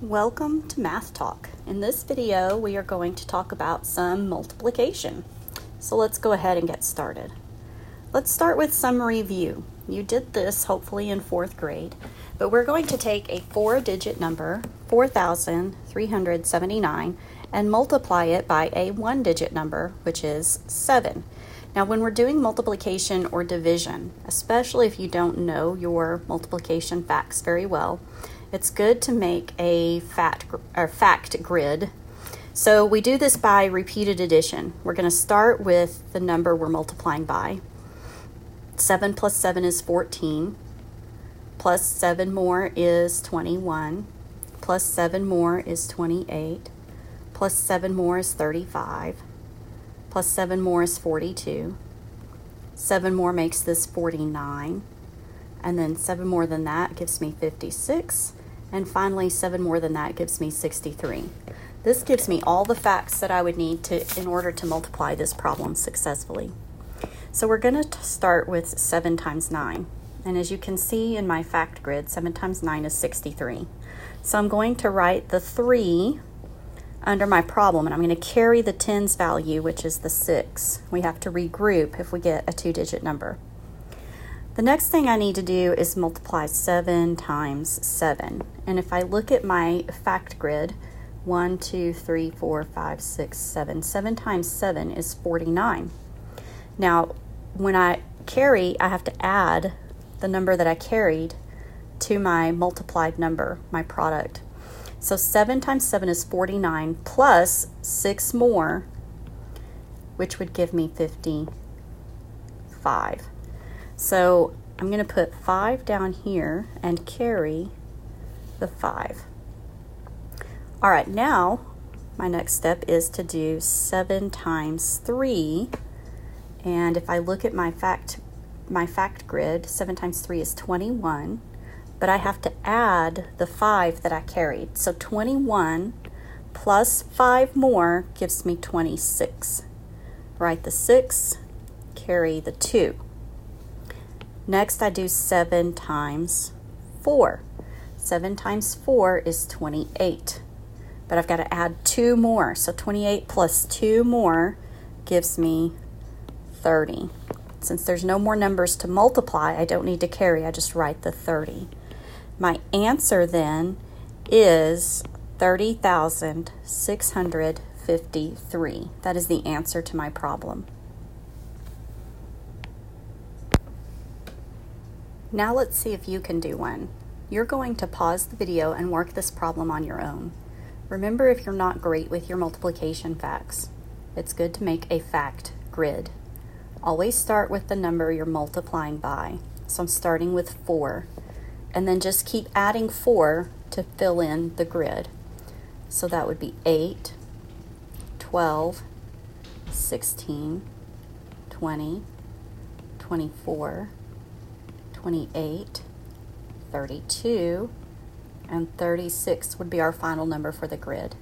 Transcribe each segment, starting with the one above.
Welcome to Math Talk. In this video, we are going to talk about some multiplication. So let's go ahead and get started. Let's start with some review. You did this hopefully in 4th grade, but we're going to take a 4-digit number, 4,379, and multiply it by a 1-digit number, which is 7. Now, when we're doing multiplication or division, especially if you don't know your multiplication facts very well, it's good to make a fact grid. So we do this by repeated addition. We're going to start with the number we're multiplying by. 7 plus 7 is 14. Plus 7 more is 21. Plus 7 more is 28. Plus 7 more is 35. Plus 7 more is 42. 7 more makes this 49. And then 7 more than that gives me 56. And finally, 7 more than that gives me 63. This gives me all the facts that I would need in order to multiply this problem successfully. So we're going to start with 7 times 9. And as you can see in my fact grid, 7 times 9 is 63. So I'm going to write the 3 under my problem, and I'm going to carry the tens value, which is the 6. We have to regroup if we get a 2-digit number. The next thing I need to do is multiply 7 times 7. And if I look at my fact grid, 1, 2, 3, 4, 5, 6, 7. 7 times 7 is 49. Now, when I carry, I have to add the number that I carried to my multiplied number, my product. So 7 times 7 is 49 plus 6 more, which would give me 55. So I'm going to put 5 down here and carry the 5. All right, now my next step is to do 7 times 3. And if I look at my fact grid, 7 times 3 is 21. But I have to add the 5 that I carried. So 21 plus 5 more gives me 26. Write the 6, carry the 2. Next, I do 7 times 4. 7 times 4 is 28. But I've got to add 2 more. So 28 plus 2 more gives me 30. Since there's no more numbers to multiply, I don't need to carry. I just write the 30. My answer then is 30,653. That is the answer to my problem. Now let's see if you can do one. You're going to pause the video and work this problem on your own. Remember, if you're not great with your multiplication facts, it's good to make a fact grid. Always start with the number you're multiplying by. So I'm starting with 4. And then just keep adding 4 to fill in the grid. So that would be 8, 12, 16, 20, 24, 28, 32, and 36 would be our final number for the grid.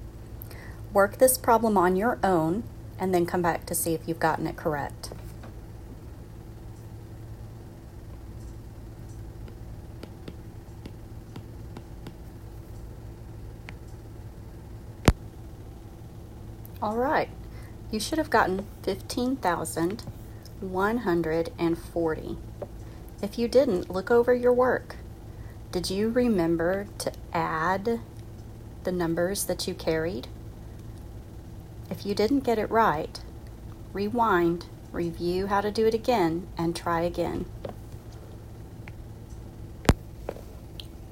Work this problem on your own and then come back to see if you've gotten it correct. All right, you should have gotten 15,140. If you didn't, look over your work. Did you remember to add the numbers that you carried? If you didn't get it right, rewind, review how to do it again, and try again.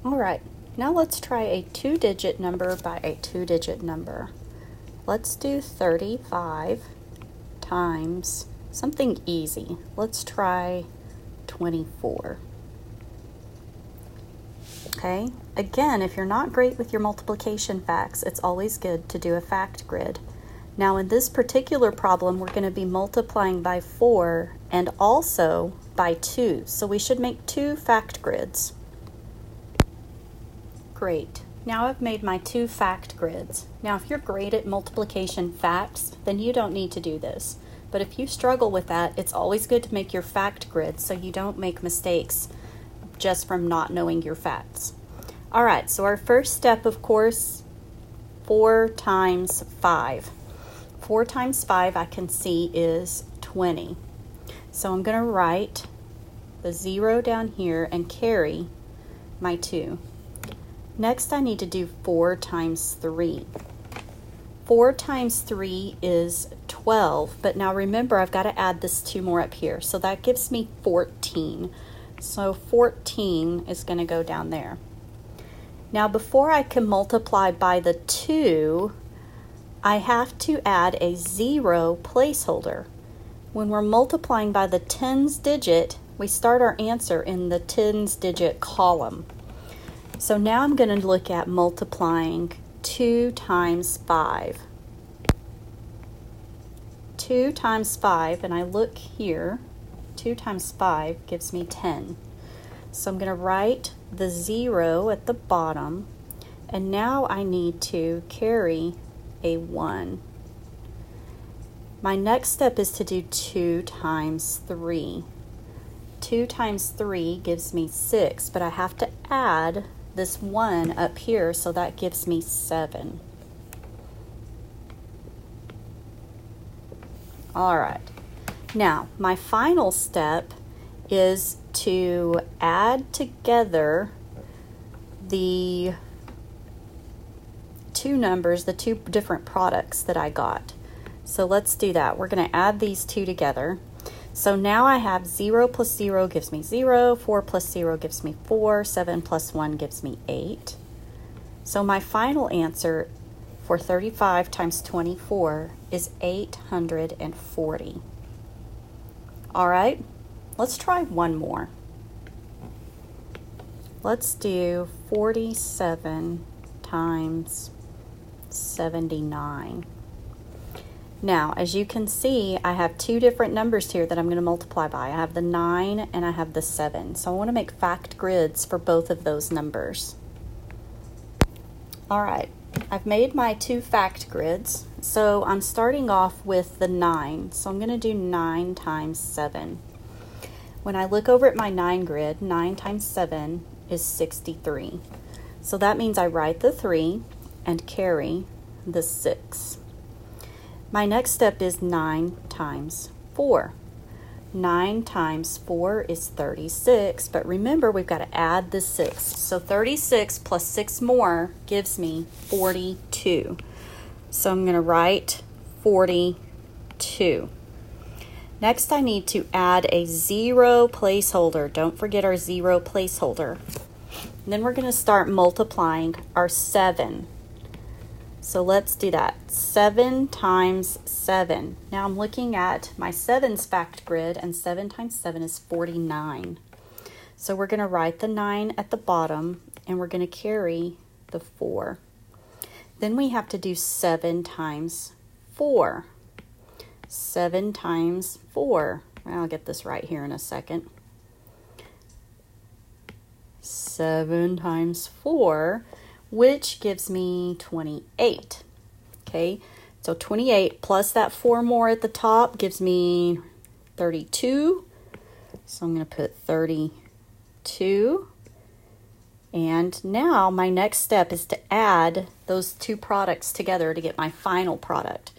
All right, now let's try a 2-digit number by a 2-digit number. Let's do 35 times something easy. Let's try 24. Okay, again, if you're not great with your multiplication facts, it's always good to do a fact grid. Now in this particular problem, we're going to be multiplying by 4 and also by 2. So we should make 2 fact grids. Great. Now I've made my 2 fact grids. Now if you're great at multiplication facts, then you don't need to do this. But if you struggle with that, it's always good to make your fact grid so you don't make mistakes just from not knowing your facts. All right, so our first step, of course, 4 times 5. 4 times 5 I can see is 20. So I'm going to write the 0 down here and carry my 2. Next I need to do 4 times 3. 4 times 3 is 12, but now remember I've got to add this 2 more up here. So that gives me 14. So 14 is going to go down there. Now before I can multiply by the 2, I have to add a 0 placeholder. When we're multiplying by the tens digit, we start our answer in the tens digit column. So now I'm going to look at multiplying 2 times 5. 2 times 5, and I look here, 2 times 5 gives me 10. So I'm going to write the 0 at the bottom, and now I need to carry a 1. My next step is to do 2 times 3. 2 times 3 gives me 6, but I have to add this 1 up here, so that gives me 7. All right. Now, my final step is to add together the two numbers, the two different products that I got. So let's do that. We're going to add these two together. So now I have 0 plus 0 gives me 0, 4 plus 0 gives me 4, 7 plus 1 gives me 8. So my final answer for 35 times 24 is 840. All right, let's try one more. Let's do 47 times 79. Now, as you can see, I have two different numbers here that I'm going to multiply by. I have the 9 and I have the 7. So I want to make fact grids for both of those numbers. All right, I've made my two fact grids. So I'm starting off with the 9. So I'm going to do 9 times 7. When I look over at my 9 grid, 9 times 7 is 63. So that means I write the 3 and carry the 6. My next step is 9 times 4. 9 times 4 is 36, but remember we've got to add the 6. So 36 plus 6 more gives me 42. So I'm going to write 42. Next I need to add a 0 placeholder. Don't forget our 0 placeholder. And then we're going to start multiplying our 7. So let's do that. 7 times 7. Now I'm looking at my 7's fact grid, and 7 times 7 is 49. So we're going to write the 9 at the bottom, and we're going to carry the 4. Then we have to do 7 times 4. 7 times 4. I'll get this right here in a second. 7 times 4, which gives me 28. Okay, so 28 plus that 4 more at the top gives me 32. So I'm going to put 32. And now my next step is to add those two products together to get my final product.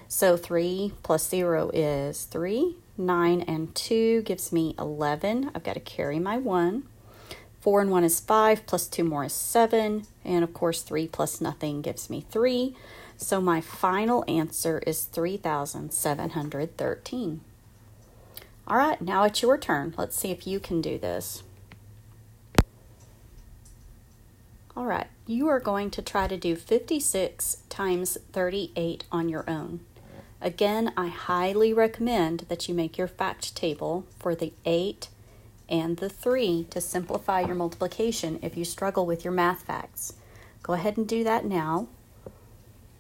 So 3 plus 0 is 3. 9 and 2 gives me 11. I've got to carry my 1. 4 and 1 is 5, plus 2 more is 7, and of course 3 plus nothing gives me 3. So my final answer is 3,713. All right, now it's your turn. Let's see if you can do this. All right, you are going to try to do 56 times 38 on your own. Again, I highly recommend that you make your fact table for the 8 and the 3 to simplify your multiplication if you struggle with your math facts. Go ahead and do that now,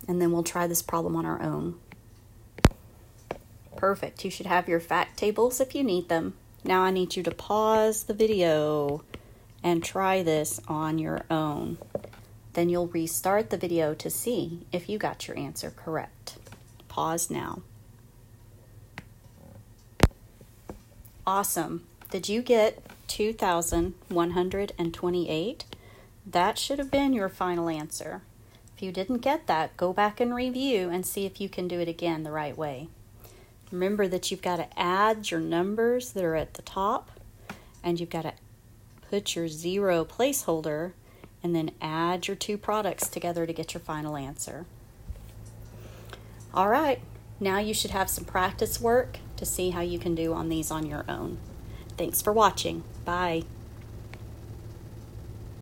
and then we'll try this problem on our own. Perfect. You should have your fact tables if you need them. Now I need you to pause the video and try this on your own. Then you'll restart the video to see if you got your answer correct. Pause now. Awesome. Did you get 2,128? That should have been your final answer. If you didn't get that, go back and review and see if you can do it again the right way. Remember that you've got to add your numbers that are at the top, and you've got to put your 0 placeholder and then add your two products together to get your final answer. All right, now you should have some practice work to see how you can do on these on your own. Thanks for watching. Bye.